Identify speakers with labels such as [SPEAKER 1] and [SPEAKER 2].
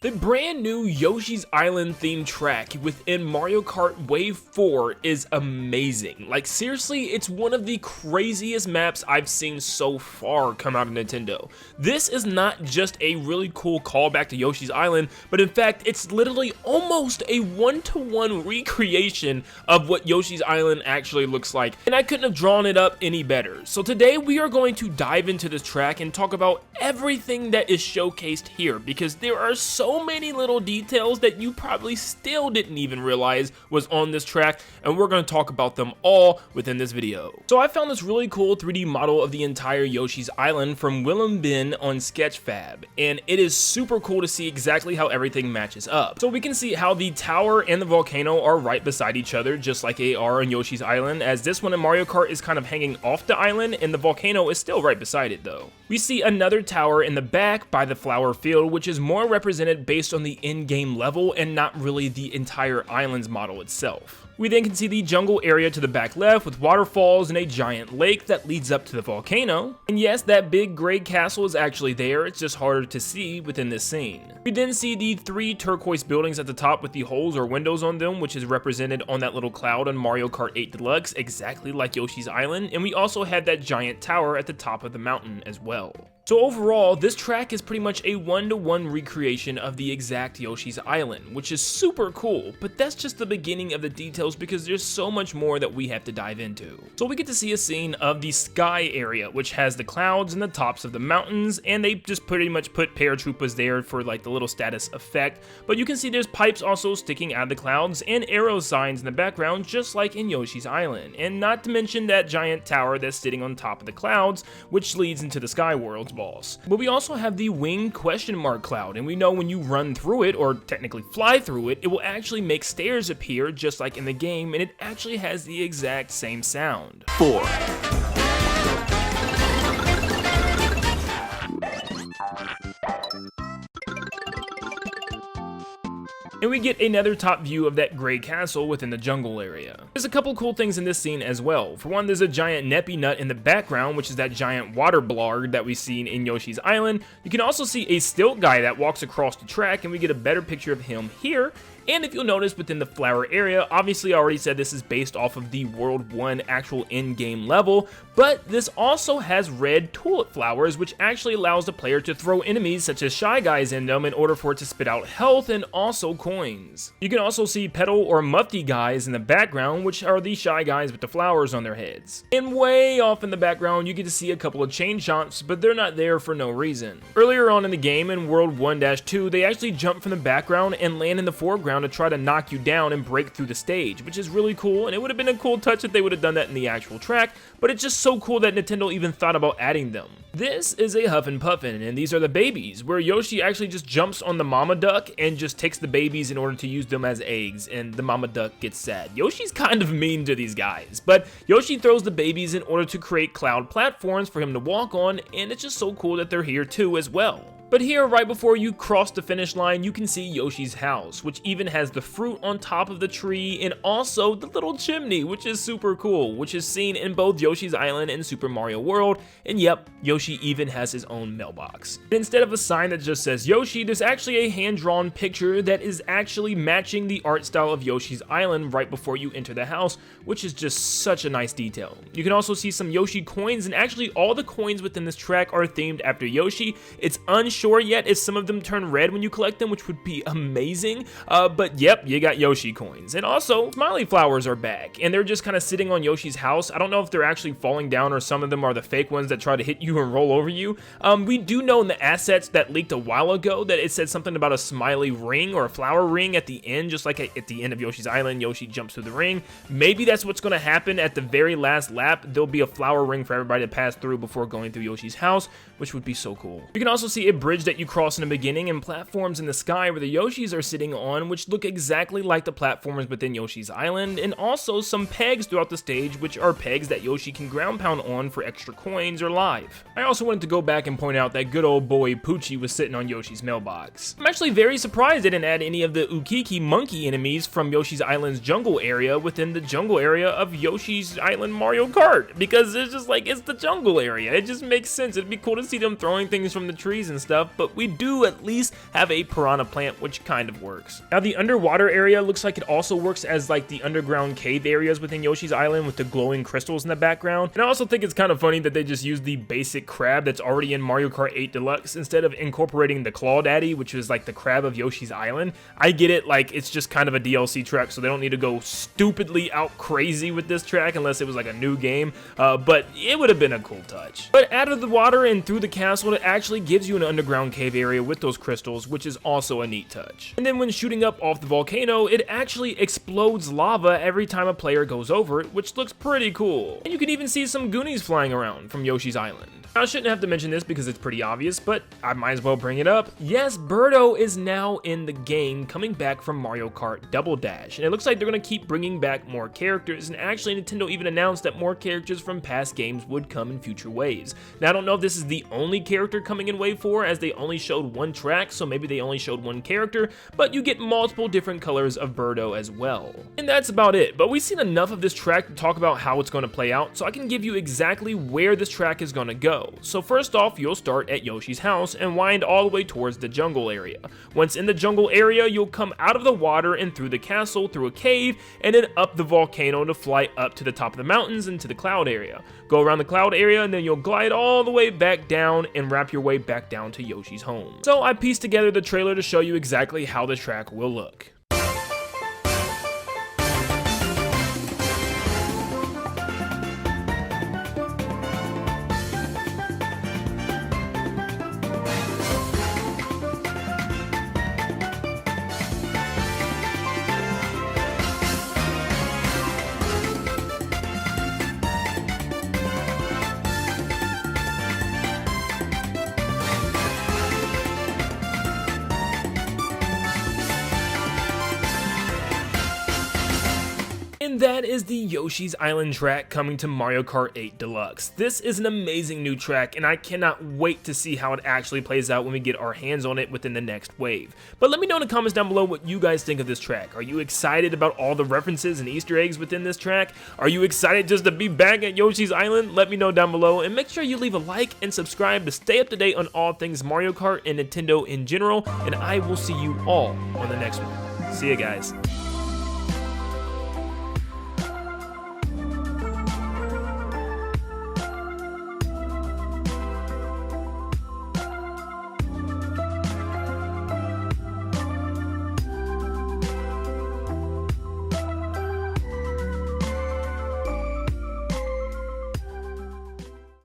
[SPEAKER 1] The brand new Yoshi's Island themed track within Mario Kart Wave 4 is amazing. Like seriously, it's one of the craziest maps I've seen so far come out of Nintendo. This is not just a really cool callback to Yoshi's Island, but in fact, it's literally almost a one-to-one recreation of what Yoshi's Island actually looks like, and I couldn't have drawn it up any better. So today we are going to dive into this track and talk about everything that is showcased here, because there are so many little details that you probably still didn't even realize was on this track, and we're going to talk about them all within this video. So I found this really cool 3D model of the entire Yoshi's Island from Willem Bin on Sketchfab, and it is super cool to see exactly how everything matches up. So we can see how the tower and the volcano are right beside each other, just like they are on Yoshi's Island, as this one in Mario Kart is kind of hanging off the island, and the volcano is still right beside it though. We see another tower in the back by the flower field, which is more represented based on the in-game level and not really the entire island's model itself. We then can see the jungle area to the back left with waterfalls and a giant lake that leads up to the volcano. And yes, that big gray castle is actually there, it's just harder to see within this scene. We then see the 3 turquoise buildings at the top with the holes or windows on them, which is represented on that little cloud on Mario Kart 8 Deluxe, exactly like Yoshi's Island. And we also have that giant tower at the top of the mountain as well. So overall, this track is pretty much a one-to-one recreation of the exact Yoshi's Island, which is super cool, but that's just the beginning of the details because there's so much more that we have to dive into. So we get to see a scene of the sky area, which has the clouds and the tops of the mountains, and they just pretty much put paratroopers there for like the little status effect, but you can see there's pipes also sticking out of the clouds and arrow signs in the background, just like in Yoshi's Island, and not to mention that giant tower that's sitting on top of the clouds, which leads into the Sky World's boss. But we also have the wing question mark cloud, and we know when you run through it, or technically fly through it, it will actually make stairs appear just like in the game, and it actually has the exact same sound. 4. And we get another top view of that gray castle within the jungle area. There's a couple cool things in this scene as well. For one, there's a giant Neppy Nut in the background, which is that giant water blarg that we've seen in Yoshi's Island. You can also see a stilt guy that walks across the track, and we get a better picture of him here. And if you'll notice within the flower area, obviously I already said this is based off of the World 1 actual in-game level, but this also has red tulip flowers, which actually allows the player to throw enemies such as Shy Guys in them in order for it to spit out health and also coins. You can also see petal or mufti guys in the background, which are the Shy Guys with the flowers on their heads. And way off in the background, you get to see a couple of chain chomps, but they're not there for no reason. Earlier on in the game, in World 1-2, they actually jump from the background and land in the foreground to try to knock you down and break through the stage, which is really cool, and it would have been a cool touch if they would have done that in the actual track, but it's just so cool that Nintendo even thought about adding them. This is a Huffin' Puffin, and these are the babies, where Yoshi actually just jumps on the mama duck and just takes the babies in order to use them as eggs, and the mama duck gets sad. Yoshi's kind of mean to these guys, but Yoshi throws the babies in order to create cloud platforms for him to walk on, and it's just so cool that they're here too as well. But here, right before you cross the finish line, you can see Yoshi's house, which even has the fruit on top of the tree, and also the little chimney, which is super cool, which is seen in both Yoshi's Island and Super Mario World, and yep, Yoshi even has his own mailbox. And instead of a sign that just says Yoshi, there's actually a hand-drawn picture that is actually matching the art style of Yoshi's Island right before you enter the house, which is just such a nice detail. You can also see some Yoshi coins, and actually all the coins within this track are themed after Yoshi. It's unsure yet if some of them turn red when you collect them, which would be amazing, but yep, you got Yoshi coins. And also, smiley flowers are back, and they're just kind of sitting on Yoshi's house. I don't know if they're actually falling down or some of them are the fake ones that try to hit you and roll over you. We do know in the assets that leaked a while ago that it said something about a smiley ring or a flower ring at the end, just like at the end of Yoshi's Island, Yoshi jumps through the ring. Maybe that's what's going to happen at the very last lap. There'll be a flower ring for everybody to pass through before going through Yoshi's house, which would be so cool. You can also see a bridge that you cross in the beginning and platforms in the sky where the Yoshis are sitting on, which look exactly like the platforms within Yoshi's Island, and also some pegs throughout the stage, which are pegs that Yoshi can ground pound on for extra coins or life. I also wanted to go back and point out that good old boy Poochie was sitting on Yoshi's mailbox. I'm actually very surprised they didn't add any of the Ukiki monkey enemies from Yoshi's Island's jungle area within the jungle area of Yoshi's Island Mario Kart, because it's just like, it's the jungle area. It just makes sense. It'd be cool to see them throwing things from the trees and stuff, enough, but we do at least have a piranha plant, which kind of works. Now the underwater area looks like it also works as like the underground cave areas within Yoshi's Island with the glowing crystals in the background. And I also think it's kind of funny that they just used the basic crab that's already in Mario Kart 8 Deluxe instead of incorporating the Claw Daddy, which is like the crab of Yoshi's Island. I get it, like it's just kind of a DLC track, so they don't need to go stupidly out crazy with this track unless it was like a new game, but it would have been a cool touch. But out of the water and through the castle, it actually gives you an underground cave area with those crystals, which is also a neat touch. And then when shooting up off the volcano, it actually explodes lava every time a player goes over it, which looks pretty cool. And you can even see some Goonies flying around from Yoshi's Island. I shouldn't have to mention this because it's pretty obvious, but I might as well bring it up. Yes, Birdo is now in the game, coming back from Mario Kart Double Dash, and it looks like they're going to keep bringing back more characters, and actually Nintendo even announced that more characters from past games would come in future waves. Now I don't know if this is the only character coming in Wave 4, as they only showed one track, so maybe they only showed one character, but you get multiple different colors of Birdo as well. And that's about it, but we've seen enough of this track to talk about how it's going to play out, so I can give you exactly where this track is going to go. So first off, you'll start at Yoshi's house and wind all the way towards the jungle area. Once in the jungle area, you'll come out of the water and through the castle, through a cave, and then up the volcano to fly up to the top of the mountains into the cloud area. Go around the cloud area and then you'll glide all the way back down and wrap your way back down to Yoshi's home. So I pieced together the trailer to show you exactly how the track will look. And that is the Yoshi's Island track coming to Mario Kart 8 Deluxe. This is an amazing new track, and I cannot wait to see how it actually plays out when we get our hands on it within the next wave. But let me know in the comments down below what you guys think of this track. Are you excited about all the references and Easter eggs within this track? Are you excited just to be back at Yoshi's Island? Let me know down below, and make sure you leave a like and subscribe to stay up to date on all things Mario Kart and Nintendo in general, and I will see you all on the next one. See ya, guys.